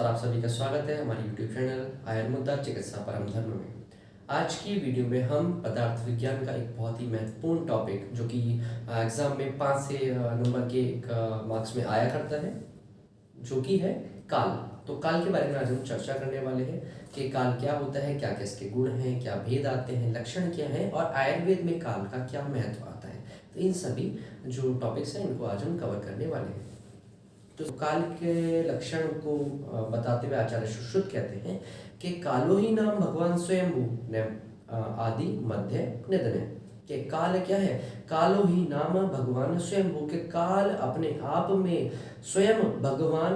और आप सभी का स्वागत है हमारे YouTube चैनल आयुर्मुद्दा चिकित्सा परम धर्म में। आज की वीडियो में हम पदार्थ विज्ञान का एक बहुत ही महत्वपूर्ण टॉपिक जो कि एग्जाम में 5 से नंबर के एक मार्क्स में आया करता है, जो कि है काल। तो काल के बारे में आज हम चर्चा करने वाले हैं कि काल क्या होता है, क्या क्या इसके गुण हैं, क्या भेद आते हैं, लक्षण क्या है और आयुर्वेद में काल का क्या महत्व आता है। तो इन सभी जो टॉपिक्स हैं इनको आज हम कवर करने वाले हैं। तो काल के लक्षण को बताते हुए आचार्य सुश्रुत कहते हैं कि कालो ही नाम भगवान स्वयंभू ने आदि मध्य निधन। कि काल क्या है? कालो ही नाम भगवान स्वयंभू के काल अपने आप में स्वयं भगवान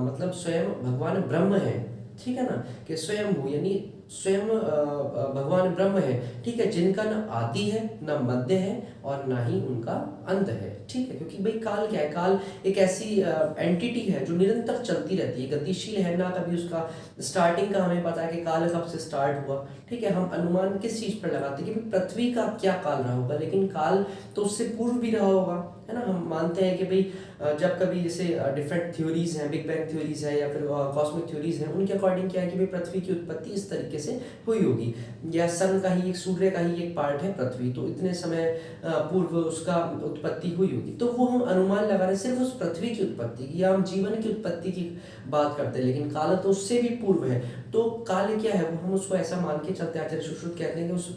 मतलब स्वयं भगवान ब्रह्म है। ठीक है ना, कि स्वयंभू यानी स्वयं भगवान ब्रह्म है। ठीक है, जिनका न आदि है न मध्य है और ना ही उनका अंत है। ठीक है, क्योंकि भाई काल क्या है? काल एक ऐसी एंटिटी है जो निरंतर चलती रहती है, गतिशील है ना। कभी उसका स्टार्टिंग का हमें पता है कि काल कब से स्टार्ट हुआ। ठीक है, हम अनुमान किस चीज पर लगाते हैं कि पृथ्वी का क्या काल रहा होगा, लेकिन काल तो उससे पूर्व भी रहा होगा, है ना। हम मानते हैं कि भाई जब कभी जैसे डिफरेंट थ्योरीज हैं, बिग बैंग थ्योरीज है या फिर कॉस्मिक थ्योरीज हैं, उनके अकॉर्डिंग क्या है कि भाई पृथ्वी की उत्पत्ति इस तरीके से हुई होगी, या सन का ही एक, सूर्य का ही एक पार्ट है पृथ्वी, तो इतने समय पूर्व उसका उत्पत्ति हुई होगी। तो वो हम अनुमान लगा रहे हैं सिर्फ उस पृथ्वी की उत्पत्ति की, या हम जीवन की उत्पत्ति की बात करते हैं, लेकिन काल तो उससे भी पूर्व है। तो काल क्या है वो हम उसको ऐसा मान के चलते हैं। आचार्य सुश्रुत कहते हैं कि उस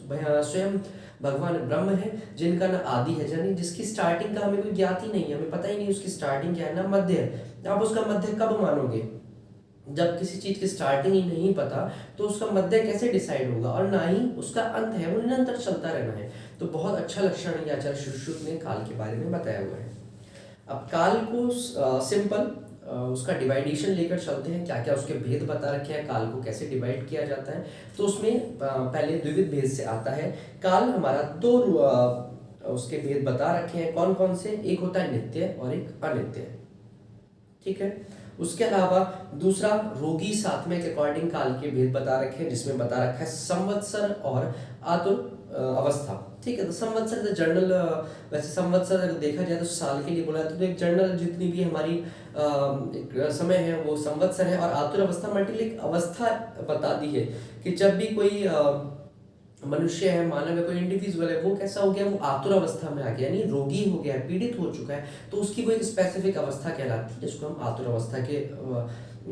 स्वयं भगवान ब्रह्म है जिनका ना आदि है, यानी जिसकी स्टार्टिंग का हमें कोई ज्ञात ही नहीं है, हमें पता ही नहीं उसकी स्टार्टिंग क्या है, ना मध्य है। आप उसका मध्य कब मानोगे? जब किसी चीज की स्टार्टिंग ही नहीं पता तो उसका मध्य कैसे डिसाइड होगा, और ना ही उसका अंत है, वो निरंतर चलता रहना है। तो बहुत अच्छा लक्षण ये आचार्य सुश्रुत ने काल के बारे में बताया हुआ है। अब काल को सिंपल उसका डिवाइडेशन लेकर चलते हैं, क्या क्या उसके भेद बता रखे हैं, काल को कैसे डिवाइड किया जाता है। तो उसमें पहले द्विविध भेद से आता है। काल हमारा दो उसके भेद बता रखे हैं। कौन कौन से? एक होता है नित्य और एक अनित्य। ठीक है, उसके अलावा दूसरा रोगी सातवें के अकॉर्डिंग काल के भेद बता रखे हैं, जिसमें बता रखा है संवत्सर और आतुर अवस्था। ठीक है, तो संवत्सर द जनरल, वैसे संवत्सर अगर देखा जाए तो साल के लिए बोला जाता है, तो एक जनरल जितनी भी हमारी एक समय है वो संवत्सर है। और आतुर अवस्था मल्टीपल एक अवस्था बता दी है कि जब भी कोई मनुष्य है, मानव है, कोई इंडिविजुअल है, वो कैसा हो गया, वो आतुर अवस्था में आ गया, यानी रोगी हो गया है, पीड़ित हो चुका है, तो उसकी वो एक स्पेसिफिक अवस्था कहलाती है, जिसको हम आतुर अवस्था के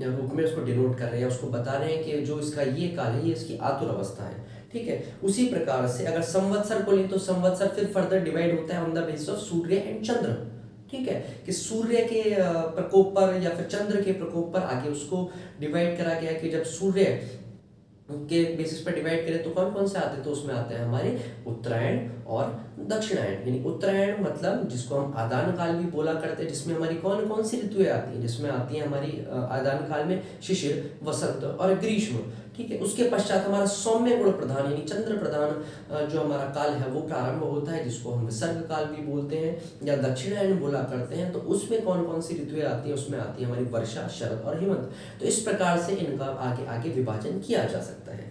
रूप में उसको डिनोट कर रहे हैं, उसको बता रहे हैं कि जो इसका ये काल है ये इसकी आतुर अवस्था है। ठीक है, उसी प्रकार से अगर संवत्सर को लें तो संवत्सर फिर फर्दर डिवाइड होता है ऑन द बेसिस ऑफ सूर्य एंड चंद्र। ठीक है, कि सूर्य के प्रकोप पर या फिर चंद्र के प्रकोप पर आगे उसको डिवाइड करा गया है कि जब सूर्य के बेसिस पर डिवाइड करें तो कौन कौन से आते हैं, तो उसमें आते हैं हमारे उत्तरायण और दक्षिणायन। यानी उत्तरायण मतलब जिसको हम आदान काल भी बोला करते हैं, जिसमें हमारी कौन कौन सी ऋतुएं आती हैं, जिसमें आती हैं हमारी आदान काल में शिशिर, वसंत और ग्रीष्म। ठीक है, उसके पश्चात हमारा सौम्य गुण प्रधान यानी चंद्र प्रधान जो हमारा काल है वो प्रारंभ होता है, जिसको हम विसर्ग काल भी बोलते हैं या दक्षिणायन बोला करते हैं। तो उसमें कौन कौन सी ऋतुएं आती हैं? उसमें आती है हमारी वर्षा, शरद और हेमंत। तो इस प्रकार से इनका आगे आगे विभाजन किया जा सकता है।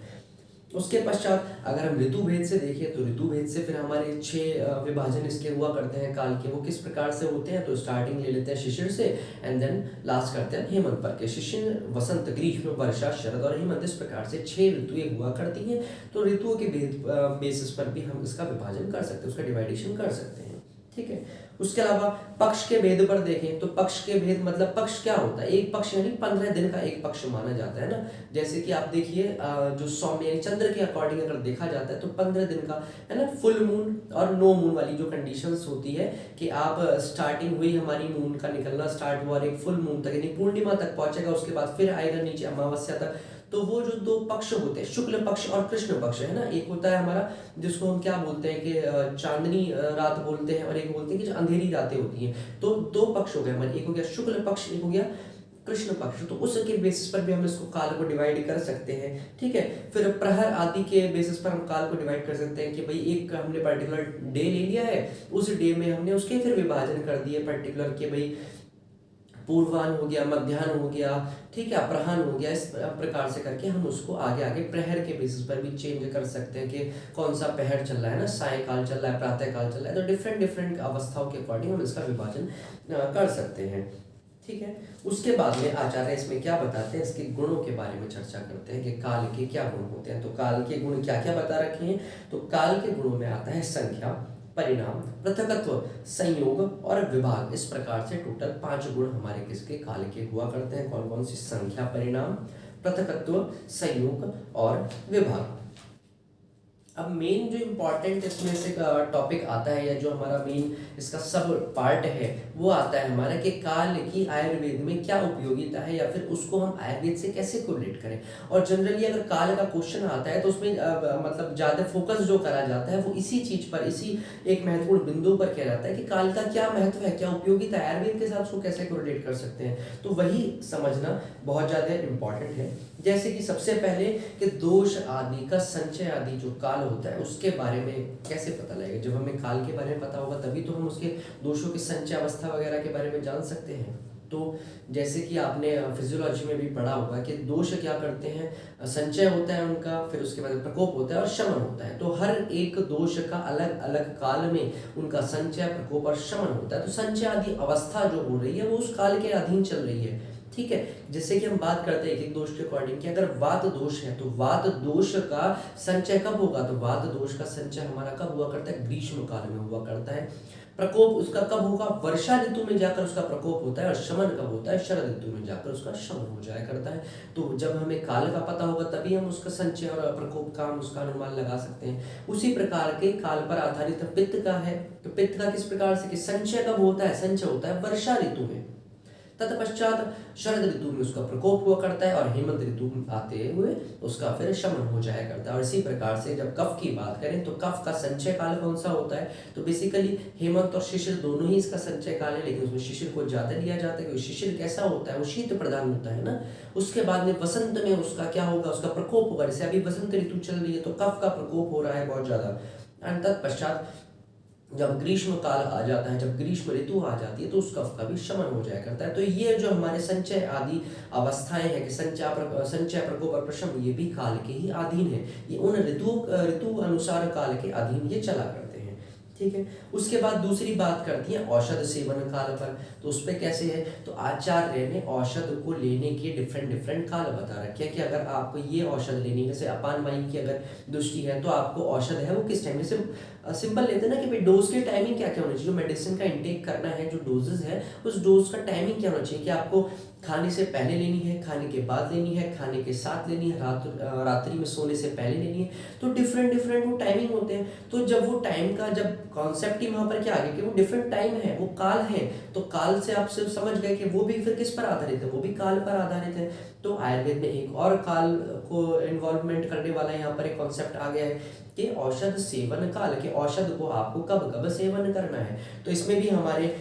उसके पश्चात अगर हम ऋतु भेद से देखें तो ऋतु भेद से फिर हमारे 6 विभाजन इसके हुआ करते हैं काल के। वो किस प्रकार से होते हैं? तो स्टार्टिंग ले लेते हैं शिशिर से एंड देन लास्ट करते हैं हेमंत पर के। शिशिर, वसंत, ग्रीष्म, वर्षा, शरद और हेमंत, इस प्रकार से 6 ऋतुएं हुआ करती हैं। तो ऋतुओं के भेद बेसिस पर भी हम इसका विभाजन कर सकते हैं, उसका डिवाइडेशन कर सकते हैं। ठीक है, उसके अलावा पक्ष के भेद पर देखें तो पक्ष के भेद मतलब पक्ष क्या होता है? एक पक्ष यानी 15 दिन का एक पक्ष माना जाता है ना। जैसे कि आप देखिए जो सौम्य यानी चंद्र के अकॉर्डिंग अगर देखा जाता है तो 15 दिन का है ना, फुल मून और नो मून वाली जो कंडीशंस होती है कि आप स्टार्टिंग हुई हमारी मून का निकलना स्टार्ट हुआ और एक फुल मून तक यानी पूर्णिमा तक पहुंचेगा, उसके बाद फिर आएगा नीचे अमावस्या तक। तो वो जो दो पक्ष होते हैं, शुक्ल पक्ष और कृष्ण पक्ष, है ना। एक होता है हमारा जिसको हम क्या बोलते हैं कि चांदनी रात बोलते हैं, और एक बोलते हैं कि जो अंधेरी रातें होती हैं। तो दो पक्ष हो गए हमारे, एक हो गया शुक्ल पक्ष, एक हो गया कृष्ण पक्ष। तो उसके बेसिस पर भी हम इसको काल को डिवाइड कर सकते हैं। ठीक है, फिर प्रहर आदि के बेसिस पर हम काल को डिवाइड कर सकते हैं कि भाई एक हमने पर्टिकुलर डे ले लिया है, उस डे में हमने उसके फिर विभाजन कर दिए पर्टिकुलर कि भाई पूर्वान हो गया, मध्याह्न हो गया, ठीक है, अपराह्न हो गया। इस प्रकार से करके हम उसको आगे आगे प्रहर के बेसिस पर भी चेंज कर सकते हैं कि कौन सा प्रहर चल रहा है ना, सायकाल चल रहा है, प्रातः काल चल रहा है। तो डिफरेंट डिफरेंट अवस्थाओं के अकॉर्डिंग हम इसका विभाजन कर सकते हैं। ठीक है। उसके बाद में आचार्य इसमें क्या बताते हैं, इसके गुणों के बारे में चर्चा करते हैं कि काल के क्या गुण होते हैं। तो काल के गुण क्या क्या बता रखे हैं, तो काल के गुणों में आता है संख्या, परिणाम, पृथकत्व, संयोग और विभाग। इस प्रकार से टोटल 5 गुण हमारे किसके, काल के हुआ करते हैं। कौन कौन सी, संख्या, परिणाम, पृथकत्व, संयोग और विभाग। अब मेन जो इम्पोर्टेंट इसमें से टॉपिक आता है, या जो हमारा मेन इसका सब पार्ट है, वो आता है हमारा कि काल की आयुर्वेद में क्या उपयोगिता है, या फिर उसको हम आयुर्वेद से कैसे कोरिलेट करें। और जनरली अगर काल का क्वेश्चन आता है तो उसमें मतलब ज़्यादा फोकस जो करा जाता है वो इसी चीज़ पर, इसी एक महत्वपूर्ण बिंदु पर किया जाता है कि काल का क्या महत्व है, क्या उपयोगिता है, आयुर्वेद के साथ उसको कैसे कोरिलेट कर सकते हैं। तो वही समझना बहुत ज़्यादा इम्पॉर्टेंट है। जैसे कि सबसे पहले कि दोष आदि का संचय आदि जो काल होता है उसके बारे में कैसे पता लगेगा। जब हमें काल के बारे में पता होगा तभी तो हम उसके दोषों के संचय अवस्था वगैरह के बारे में जान सकते हैं। तो जैसे कि आपने फिजियोलॉजी में भी पढ़ा होगा कि दोष क्या करते हैं, संचय होता है उनका, फिर उसके बाद प्रकोप होता है और शमन होता है। तो हर एक दोष का अलग अलग काल में उनका संचय, प्रकोप और शमन होता है। तो संचय आदि अवस्था जो हो रही है वो उस काल के अधीन चल रही है। ठीक है। जैसे कि हम बात करते हैं एक एक दोष के अकॉर्डिंग कि अगर वात दोष है तो वात दोष का संचय कब होगा, तो वात दोष का संचय हमारा कब हुआ करता है, ग्रीष्म काल में हुआ करता है। प्रकोप उसका कब होगा, वर्षा ऋतु में जाकर उसका प्रकोप होता है। और शमन कब होता है, शरद ऋतु में जाकर उसका शमन हो जाया करता है। तो जब हमें काल का पता होगा तभी हम उसका संचय और प्रकोप का हम उसका अनुमान लगा सकते हैं। उसी प्रकार के काल पर आधारित पित्त का है। तो पित्त का किस प्रकार से, कि संचय कब होता है, संचय होता है वर्षा ऋतु में, तत्पश्चात शरद ऋतु में उसका प्रकोप हुआ करता है और हेमंत ऋतु आते हुए उसका फिर शमन हो जाया करता है। और इसी प्रकार से जब कफ की बात करें तो कफ का संचय काल कौन सा होता है, तो बेसिकली हेमंत और शिशिर दोनों ही इसका संचय काल है, लेकिन उसमें शिशिर को ज्यादा लिया जाता है क्योंकि शिशिर कैसा होता है, वो शीत प्रधान होता है ना। उसके बाद में वसंत में उसका क्या होगा, उसका प्रकोप होगा। जैसे अभी वसंत ऋतु चल रही है तो कफ का प्रकोप हो रहा है बहुत ज्यादा। और तत्पश्चात जब ग्रीष्म काल आ जाता है, जब ग्रीष्म ऋतु आ जाती है तो उस कफ का भी शमन हो जाया करता है। तो ये जो हमारे संचय आदि अवस्थाएं हैं कि संचय, प्रकोप और प्रशम, ये भी काल के ही अधीन है। ये उन ऋतु अनुसार काल के अधीन ये चला करते हैं। ठीक है। उसके बाद दूसरी बात करती है औषध सेवन काल पर। तो उस पर कैसे है, तो आचार्य ने औषध को लेने के डिफरेंट डिफरेंट काल बता रखे हैं कि अगर आपको ये औषध लेनी है, जैसे अपान वायु की अगर दृष्टि है तो आपको औषध है वो किस टाइम, जैसे सिंपल लेते हैं ना कि भाई डोज की टाइमिंग क्या क्या होनी चाहिए, जो मेडिसिन का इंटेक करना है, जो डोजेज है उस डोज का टाइमिंग क्या होना चाहिए, कि आपको खाने से पहले लेनी है, खाने के बाद लेनी है, खाने के साथ लेनी है, रात्रि में सोने से पहले लेनी है। तो डिफरेंट डिफरेंट वो टाइमिंग होते हैं। तो जब वो टाइम का जब कॉन्सेप्ट ही वहाँ पर क्या आ गया कि वो डिफरेंट टाइम है, वो काल है, तो काल से आप सिर्फ समझ गए कि वो भी फिर किस पर आधारित है, वो भी काल पर आधारित है। तो आयुर्वेद में एक और काल को इन्वॉल्वमेंट करने वाला यहाँ पर एक कॉन्सेप्ट आ गया है कि औषध सेवन काल, के औषध को आपको कब कब सेवन करना है। तो इसमें भी हमारे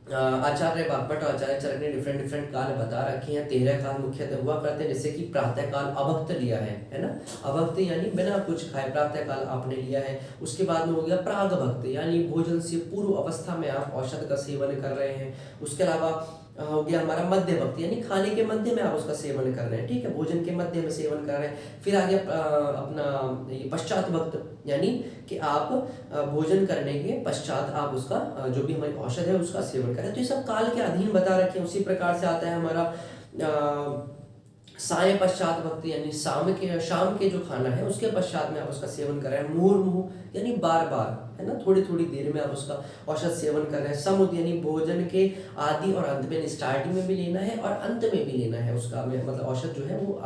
आचार्य वाग्भट और आचार्य चरक ने डिफरेंट डिफरेंट काल बता रखे हैं। 13 काल मुख्यतः हुआ करते हैं, जैसे कि प्रातः काल अभक्त लिया है ना, अभक्त यानी बिना कुछ खाए प्रातः काल आपने लिया है। उसके बाद में हो गया प्राग भक्त, यानी भोजन से पूर्व अवस्था में आप औषध का सेवन कर रहे हैं। उसके अलावा हो गया हमारा मध्य भक्त, यानी खाने के मध्य में आप उसका सेवन कर रहे हैं। ठीक है, भोजन के मध्य में सेवन कर रहे हैं। फिर आ गया अपना ये पश्चात भक्त, यानी कि आप भोजन करने के पश्चात आप उसका जो भी हमारी औषध है उसका सेवन करें। तो ये सब काल के अधीन बता रखे हैं। उसी प्रकार से आता है हमारा साय पश्चात भक्त, यानी शाम के जो खाना है उसके पश्चात में आप उसका सेवन कर रहे हैं। मुहुर्मुहु यानी बार बार, है ना, थोड़ी थोड़ी देर में आप उसका औषध सेवन कर रहे हैं। समुद यानी भोजन के आदि और अंत में, स्टार्टिंग में भी लेना है और अंत में भी लेना है उसका, मतलब औषध जो है वो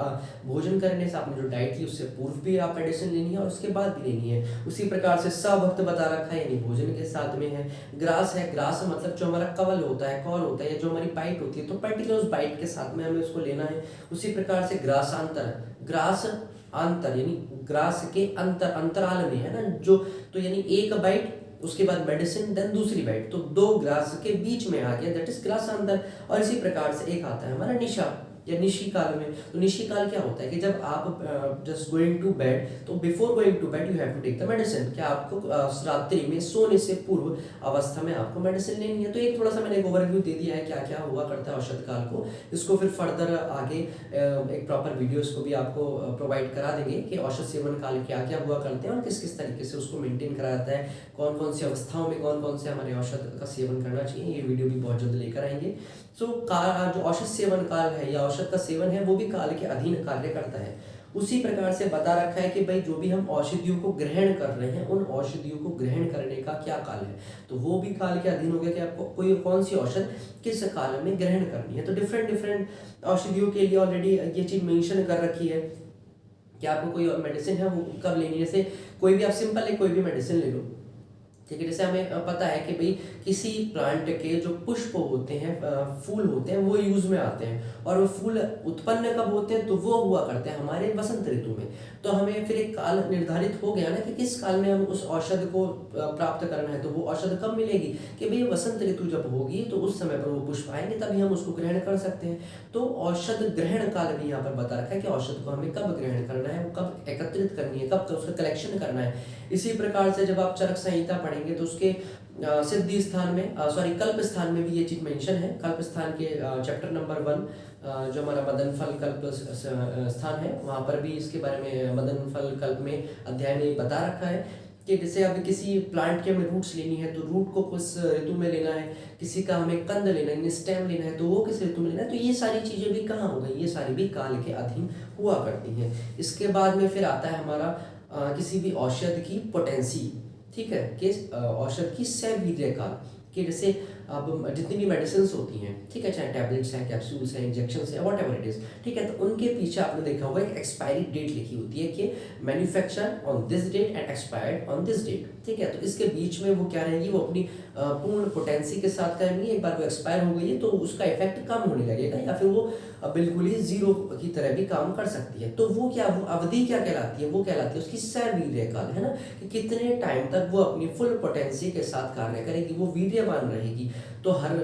भोजन करने से आपने जो डाइट ली उससे पूर्व भी आप मेडिसिन लेनी है और उसके बाद भी लेनी है। उसी प्रकार से सभक्त बता रखा है, यानी भोजन के साथ में है। ग्रास है, ग्रास मतलब जो हमारा कवल होता है, कॉल होता है, या जो हमारी बाइट होती है, तो पर्टिकुलर उस बाइट के साथ में हमें उसको लेना है। उसी प्रकार से ग्रासांतर, ग्रास अंतर यानी ग्रास के अंतराल में, है ना, जो तो यानी एक बाइट उसके बाद मेडिसिन देन दूसरी बाइट, तो 2 ग्रास के बीच में आ गया, दैट इज ग्रासांतर। और इसी प्रकार से एक आता है हमारा निशा, या निशी काल में। तो निशी काल क्या होता है कि जब आप जस्ट गोइंग टू बेड, तो before going to bed you have to take the medicine, क्या आपको रात्रि में सोने से पूर्व अवस्था में आपको मेडिसिन लेनी है। तो एक थोड़ा सा मैंने एक ओवरव्यू दे दिया है क्या क्या हुआ करता है औषध काल को। इसको फिर फर्दर आगे एक प्रॉपर वीडियो इसको भी आपको प्रोवाइड करा देंगे कि औषध सेवन काल क्या क्या हुआ करते हैं और किस किस तरीके से उसको मेंटेन करा जाता है, कौन कौन सी अवस्थाओं में कौन कौन से हमारे औषध का सेवन करना चाहिए। ये वीडियो भी बहुत जल्द लेकर आएंगे। सो जो औषध सेवन काल है या औषध का सेवन है वो भी काल के अधीन कार्य करता है। उसी प्रकार से बता रखा है कि भाई जो भी हम औषधियों को ग्रहण कर रहे हैं उन औषधियों को ग्रहण करने का क्या काल है, तो वो भी काल के अधीन हो गया कि आपको कोई कौन सी औषध किस काल में ग्रहण करनी है। तो डिफरेंट डिफरेंट औषधियों के लिए ऑलरेडी ये चीज मेंशन कर रखी है कि आपको कोई मेडिसिन है वो कब लेनी है। जैसे कोई भी आप सिंपल है कोई भी मेडिसिन ले लो, ठीक है। जैसे हमें पता है कि भाई किसी प्लांट के जो पुष्प होते हैं, फूल होते हैं, वो यूज में आते हैं और वो फूल उत्पन्न कब होते हैं, तो वो हुआ करते हैं हमारे वसंत ऋतु में। तो हमें फिर एक काल निर्धारित हो गया ना कि किस काल में हम उस औषध को प्राप्त करना है। तो वो औषध कब मिलेगी कि भाई वसंत ऋतु जब होगी तो उस समय पर वो पुष्प आएंगे, तभी हम उसको ग्रहण कर सकते हैं। तो औषध ग्रहण काल भी यहाँ पर बता रखा है कि औषध को हमें कब ग्रहण करना है, वो कब एकत्रित करनी है, कब उसका कलेक्शन करना है। इसी प्रकार से जब आप चरक संहिता पढ़ेंगे तो उसके सिद्धि स्थान में कल्प स्थान में भी ये चीज मेंशन है। कल्प स्थान के चैप्टर नंबर 1 जो हमारा मदन फल कल्प स्थान है, वहाँ पर भी इसके बारे में मदन फल कल्प में अध्याय में बता रखा है कि जैसे अभी किसी प्लांट के हमें रूट्स लेनी है तो रूट को किस ऋतु में लेना है, किसी का हमें कंद लेना है, स्टेम लेना है तो वो किस ऋतु में लेना है। तो ये सारी चीजें भी कहाँ हो गई, ये सारी भी काल के अधीन हुआ करती हैं। इसके बाद में फिर आता है हमारा किसी भी औषध की पोटेंसी, ठीक है, कि औषध की सवीर्य काल, कि जैसे अब जितनी भी मेडिसिन होती हैं, ठीक है, चाहे टैबलेट्स हैं, कैप्सूल्स हैं, इंजेक्शंस हैं, व्हाट एवर इट इज, ठीक है, तो उनके पीछे आपने देखा होगा एक एक्सपायरी डेट लिखी होती है कि manufacture on this date and expired on this date, ठीक है। तो इसके बीच में वो क्या रहेगी, वो अपनी पूर्ण पोटेंसी के साथ करेंगी। एक बार वो एक्सपायर हो गई है तो उसका इफेक्ट कम होने लगेगा या फिर वो बिल्कुल ही जीरो की तरह भी काम कर सकती है। तो वो क्या, वो अवधि क्या कहलाती है, वो कहलाती है उसकी सवीर्य काल, है ना, कि कितने टाइम तक वो अपनी फुल पोटेंसी के साथ कार्य करेगी, वो वीर्यवान रहेगी। तो हर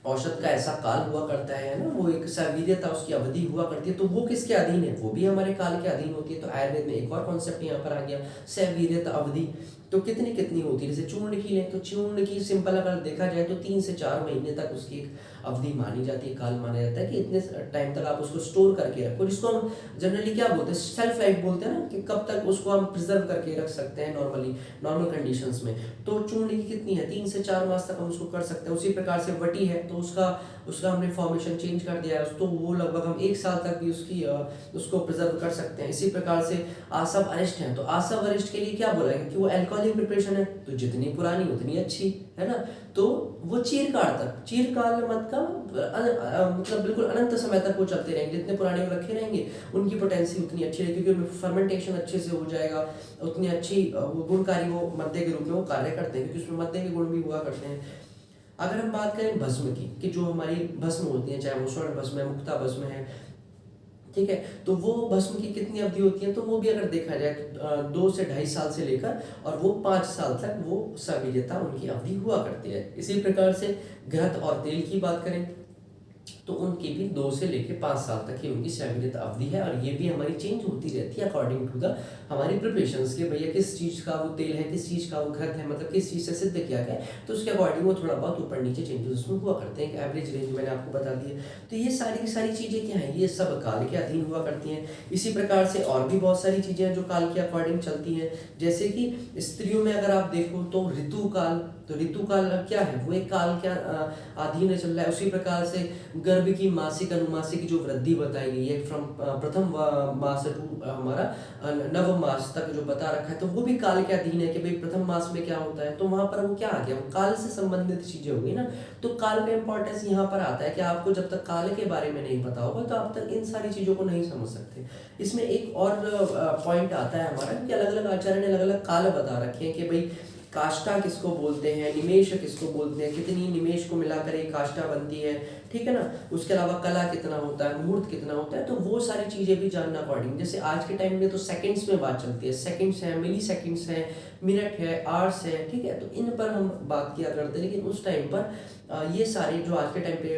औषध का ऐसा काल हुआ करता है ना, वो एक सवीर्यता उसकी अवधि हुआ करती है। तो वो किसके अधीन है, वो भी हमारे काल के अधीन होती है। तो आयुर्वेद में एक और कॉन्सेप्ट यहाँ पर आ गया, सवीर्यता अवधि। तो कितनी कितनी होती है, जैसे चूर्ण की लें तो चूर्ण की सिंपल अगर देखा जाए तो 3 से 4 महीने तक उसकी एक अवधि मानी जाती है, काल माना जाता है कि इतने टाइम तक आप उसको स्टोर करके रखो, जिसको हम जनरली क्या बोलते हैं, सेल्फ लाइफ बोलते हैं ना, कि कब तक उसको हम प्रिजर्व करके रख सकते हैं नॉर्मली नॉर्मल कंडीशंस में। तो चूर्ण की कितनी है, 3 से 4 मास तक हम उसको कर सकते हैं। उसी प्रकार से वटी है तो उसका हमने फॉर्मेशन चेंज कर दिया है, तो वो लगभग हम 1 साल तक भी उसको प्रिजर्व कर सकते हैं। इसी प्रकार से आसव अरिष्ट है, तो आसव अरिष्ट के लिए क्या बोला है कि वो अल्कोहलिक प्रिपरेशन है, तो जितनी पुरानी उतनी अच्छी, है ना। तो वो चीरकाल मत का मतलब बिल्कुल अनंत समय तक वो चलते रहेंगे, जितने पुराने वो रखे रहेंगे उनकी पोटेंसी उतनी अच्छी रहेगी, क्योंकि उनमें फर्मेंटेशन अच्छे से हो जाएगा, उतनी अच्छी वो गुणकारी वो मद्य के रूप में वो कार्य करते हैं, क्योंकि उसमें मद्य के गुण भी हुआ करते हैं। अगर हम बात करें भस्म की, कि जो हमारी भस्म होती है, चाहे वो स्वर्ण भस्म है, मुक्ता भस्म है, ठीक है, तो वो भस्म की कितनी अवधि होती है, तो वो भी अगर देखा जाए तो 2 से 2.5 साल से लेकर और वो 5 साल तक वो सवीर्यता उनकी अवधि हुआ करती है। इसी प्रकार से घृत और तेल की बात करें तो उनकी भी 2 से लेकर 5 साल तक की उनकी सवीर्यता अवधि है। और ये भी हमारी चेंज होती रहती है अकॉर्डिंग टू द हमारी प्रिपरेशंस के, भैया किस चीज़ का वो तेल है, किस चीज़ का वो घृत है, मतलब किस चीज़ से सिद्ध किया गया है, तो उसके अकॉर्डिंग वो थोड़ा बहुत ऊपर नीचे चेंजेस उसमें हुआ करते हैं। एवरेज रेंज मैंने आपको बता दी है। तो ये सारी की सारी चीज़ें क्या हैं, ये सब काल के अधीन हुआ करती हैं। इसी प्रकार से और भी बहुत सारी चीज़ें हैं जो काल के अकॉर्डिंग चलती हैं, जैसे कि स्त्रियों में अगर आप देखो तो ऋतु काल, तो ऋतु काल क्या है, वो एक काल क्या अधीन चल रहा है। उसी प्रकार से गर्भ की मासिक अनुमासिक की जो वृद्धि बताई गई है फ्रॉम प्रथम मास टू हमारा नव मास तक जो बता रखा है, तो वो भी काल के अधीन है कि भाई प्रथम मास में क्या होता है। तो वहां पर वो क्या आ गया, वो काल से संबंधित चीजें हो गई ना। तो काल का इंपॉर्टेंस यहाँ पर आता है कि आपको जब तक काल के बारे में नहीं पता होगा तो आप तक इन सारी चीजों को नहीं समझ सकते। इसमें एक और पॉइंट आता है हमारा कि अलग अलग आचार्य ने अलग अलग काल बता रखे हैं कि भाई काष्ठा किसको बोलते हैं, निमेष किसको बोलते हैं, कितनी निमेष को मिलाकर एक काष्ठा बनती है, ठीक है ना। उसके अलावा कला कितना होता है, मुहूर्त कितना होता है, तो वो सारी चीजें भी जानना अकॉर्डिंग। जैसे आज के टाइम में तो सेकंड्स में बात चलती है, सेकंड्स है, मिली सेकंड्स है, मिनट है, आवर्स है, ठीक है, तो इन पर हम बात किया करते हैं। लेकिन उस टाइम पर ये सारे जो आज के टाइम पे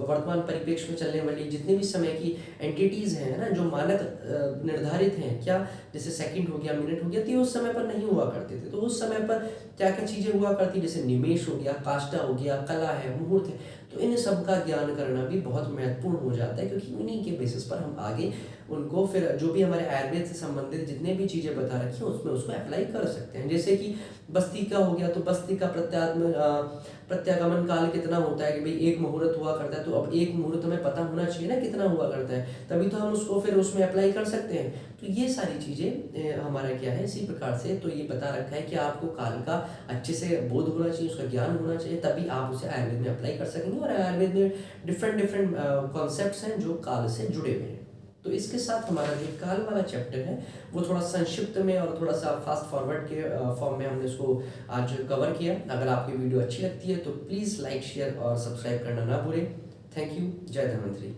वर्तमान परिप्रेक्ष्य में चलने वाली जितने भी समय की एंटिटीज़ हैं ना, जो मानक निर्धारित हैं, क्या जैसे सेकंड हो गया, मिनट हो गया, तो ये उस समय पर नहीं हुआ करते थे। तो उस समय पर क्या क्या चीज़ें हुआ करती, जैसे निमेष हो गया, काष्ठा हो गया, कला है, मुहूर्त है। तो इन सब का ज्ञान करना भी बहुत महत्वपूर्ण हो जाता है, क्योंकि उन्हीं के बेसिस पर हम आगे उनको फिर जो भी हमारे आयुर्वेद से संबंधित जितने भी चीज़ें बता रखी हैं उसमें उसको अप्लाई कर सकते हैं। जैसे कि बस्ती का हो गया, तो बस्ती का प्रत्यागमन काल कितना होता है, कि भाई एक मुहूर्त हुआ करता है, तो अब एक मुहूर्त हमें पता होना चाहिए ना कितना हुआ करता है, तभी तो हम उसको फिर उसमें अप्लाई कर सकते हैं। तो ये सारी चीज़ें हमारा क्या है, इसी प्रकार से तो ये बता रखा है कि आपको काल का अच्छे से बोध होना चाहिए, उसका ज्ञान होना चाहिए, तभी आप उसे आयुर्वेद में अप्लाई कर सकेंगे। और आयुर्वेद में डिफरेंट डिफरेंट कॉन्सेप्ट्स हैं जो काल से जुड़े हुए हैं। तो इसके साथ हमारा जो काल वाला चैप्टर है वो थोड़ा संक्षिप्त में और थोड़ा सा फास्ट फॉरवर्ड के फॉर्म में हमने इसको आज कवर किया। अगर आपकी वीडियो अच्छी लगती है तो प्लीज़ लाइक, शेयर और सब्सक्राइब करना ना भूलें। Thank you. जय धन्वंतरी।